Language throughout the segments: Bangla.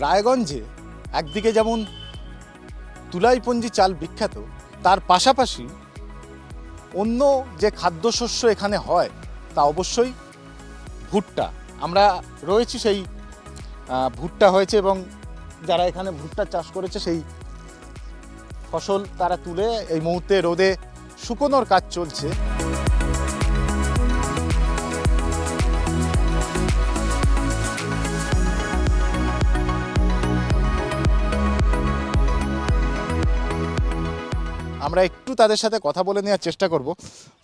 রায়গঞ্জে একদিকে যেমন তুলাইপঞ্জি চাল বিখ্যাত, তার পাশাপাশি অন্য যে খাদ্যশস্য এখানে হয় তা অবশ্যই ভুট্টা। আমরা রয়েছি সেই ভুট্টা হয়েছে এবং যারা এখানে ভুট্টা চাষ করেছে সেই ফসল তারা তুলে এই মুহূর্তে রোদে শুকোনোর কাজ চলছে। আমরা একটু তাদের সাথে কথা বলে নেওয়ার চেষ্টা করব।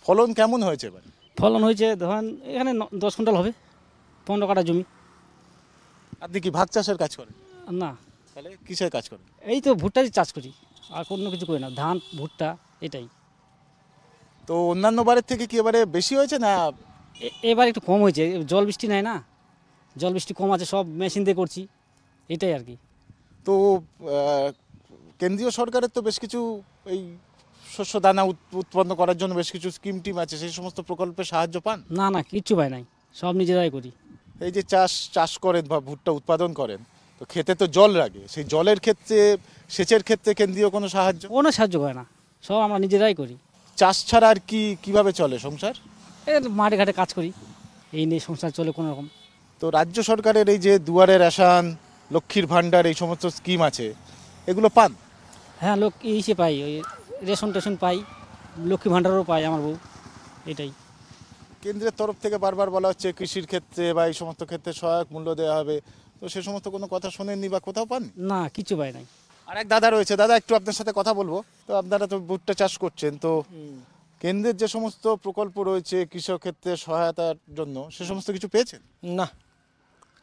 ফলন কেমন হয়েছে এবার? ফলন হয়েছে ধরেন এখানে 10 কুইন্টাল হবে, 15 কাঠা জমি। আপনি কি ভাগ চাষের কাজ করেন? না, তাহলে কিসের কাজ করেন? এই তো ভুট্টারই চাষ করি, আর কোনো কিছু করি না। ধান ভুট্টা এটাই। তো অন্যান্য বারের থেকে কি এবারে বেশি হয়েছে না? এবার একটু কম হয়েছে, জল বৃষ্টি নাই না, জল বৃষ্টি কম আছে, সব মেশিন দিয়ে করছি, এটাই আর কি। তো কেন্দ্রীয় সরকারের তো বেশ কিছু এই শস্য দানা উৎপন্ন করার জন্য বেশ কিছু স্কিম টিম আছে, সেই সমস্ত প্রকল্পে সাহায্য পান? না না, কিচ্ছু পাই নাই, সব নিজেরাই করি। এই যে চাষ করেন বা ভুট্টা উৎপাদন করেন, তো খেতে তো জল লাগে, সেই জলের ক্ষেত্রে সেচের ক্ষেত্রে কেন্দ্রীয় কোনো সাহায্য? কোনো সাহায্য করে না, সব আমরা নিজেরাই করি। চাষ ছাড়া আর কিভাবে চলে সংসার? এই মাঠে ঘাটে কাজ করি, এই নিয়ে সংসার চলে কোনো রকম। তো রাজ্য সরকারের এই যে দুয়ারে রেশন, লক্ষ্মীর ভাণ্ডার, এই সমস্ত স্কিম আছে, এগুলো পান? হ্যাঁ, লোক ইসে পাই, ওই রেশন টেশন পাই, লক্ষ্মী ভাণ্ডারও পাই আমার বউ, এটাই। কেন্দ্রের তরফ থেকে বারবার বলা হচ্ছে কৃষির ক্ষেত্রে বা এই সমস্ত ক্ষেত্রে সহায়ক মূল্য দেওয়া হবে, তো সে সমস্ত কোনো কথা শোনেননি বা কোথাও পান? না, কিছু পাই নাই। আর এক দাদা রয়েছে, দাদা একটু আপনার সাথে কথা বলবো। তো আপনারা তো ভুট্টা চাষ করছেন, তো কেন্দ্রের যে সমস্ত প্রকল্প রয়েছে কৃষক ক্ষেত্রে সহায়তার জন্য, সে সমস্ত কিছু পেয়েছেন? না,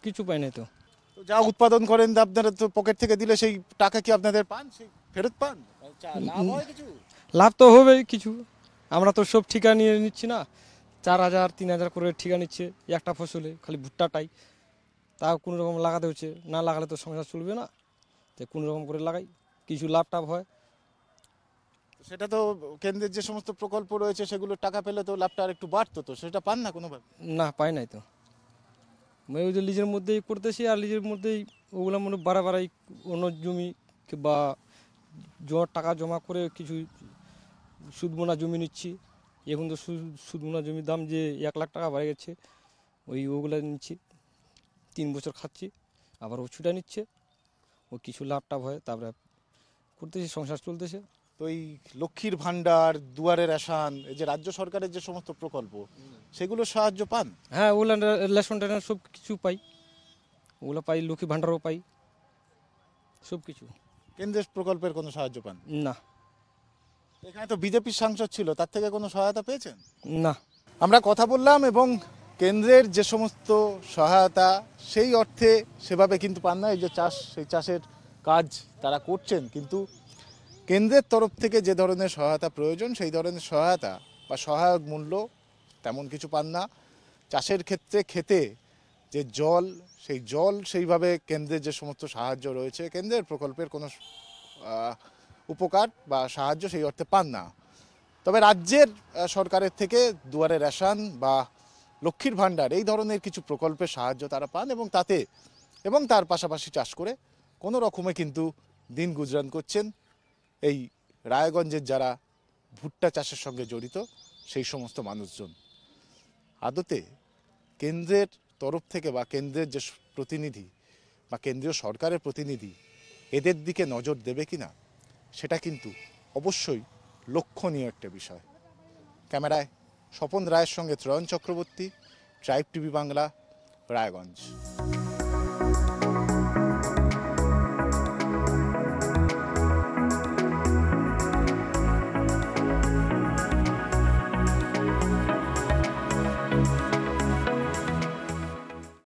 কিছু পাই নাই তো। তো যা উৎপাদন করেন আপনারা তো পকেট থেকে দিলে সেই টাকা কি আপনাদের পান, সেই ফেরত পান? লাভ হয় কিছু? লাভ তো হবেই কিছু, আমরা তো সব ঠিকা নিয়ে নিচ্ছি না, 4,000 3,000 করে ঠিকা নিচ্ছে একটা ফসলে, খালি ভুট্টাটাই। তাও কোনো রকম লাগাতে হচ্ছে, না লাগালে তো সংসার চলবে না, তো কোনো রকম করে লাগাই, কিছু লাভ টাভ হয়। সেটা তো কেন্দ্রের যে সমস্ত প্রকল্প রয়েছে সেগুলো টাকা পেলে তো লাভটা আর একটু বাড়তো, তো সেটা পান না কোনোভাবে? না, পাই নাই তো। আমি ওই যে লিজের মধ্যেই করতেছি, আর লিজের মধ্যেই ওগুলো মনে বাড়াই অন্য জমি বা টাকা জমা করে কিছু সুদবোনা জমি নিচ্ছি। এখন তো সুদবোনা জমির দাম যে 1 লাখ টাকা বেড়ে গেছে, ওগুলো নিচ্ছি, 3 বছর খাচ্ছি, আবার ও ছুটা নিচ্ছে, ও কিছু লাভ টাভ হয়, তারপরে করতেছি, সংসার চলতেছে। তো এই লক্ষ্মীর ভাণ্ডার, দুয়ারে রেশন, এই যে রাজ্য সরকারের যে সমস্ত প্রকল্প, সেগুলো সাহায্য পান? হ্যাঁ, ওগুলো রেশন টেশন সব কিছু পাই, ওগুলো পাই, লক্ষ্মী ভাণ্ডারও পাই, সব কিছু। কেন্দ্রের প্রকল্পের কোনো সাহায্য পান না। এখানে তো বিজেপির সাংসদ ছিল, তার থেকে কোনো সহায়তা পেয়েছেন? না। আমরা কথা বললাম এবং কেন্দ্রের যে সমস্ত সহায়তা সেই অর্থে সেভাবে কিন্তু পান না। এই যে চাষ, সেই চাষের কাজ তারা করছেন, কিন্তু কেন্দ্রের তরফ থেকে যে ধরনের সহায়তা প্রয়োজন সেই ধরনের সহায়তা বা সহায়ক মূল্য তেমন কিছু পান না। চাষের ক্ষেত্রে খেতে যে জল, সেই জল সেইভাবে কেন্দ্রের যে সমস্ত সাহায্য রয়েছে, কেন্দ্রের প্রকল্পের কোনো উপকার বা সাহায্য সেই অর্থে পান না। তবে রাজ্যের সরকারের থেকে দুয়ারে রেশন বা লক্ষ্মীর ভাণ্ডার এই ধরনের কিছু প্রকল্পের সাহায্য তারা পান এবং তার পাশাপাশি চাষ করে কোনো রকমে কিন্তু দিন গুজরান করছেন এই রায়গঞ্জের যারা ভুট্টা চাষের সঙ্গে জড়িত সেই সমস্ত মানুষজন। আদতে কেন্দ্রের তরফ থেকে বা কেন্দ্রের যে প্রতিনিধি বা কেন্দ্রীয় সরকারের প্রতিনিধি এদের দিকে নজর দেবে কিনা, সেটা কিন্তু অবশ্যই লক্ষণীয় একটা বিষয়। ক্যামেরায় স্বপন রায়ের সঙ্গে ত্রয়ন চক্রবর্তী, ট্রাইব টিভি বাংলা, রায়গঞ্জ।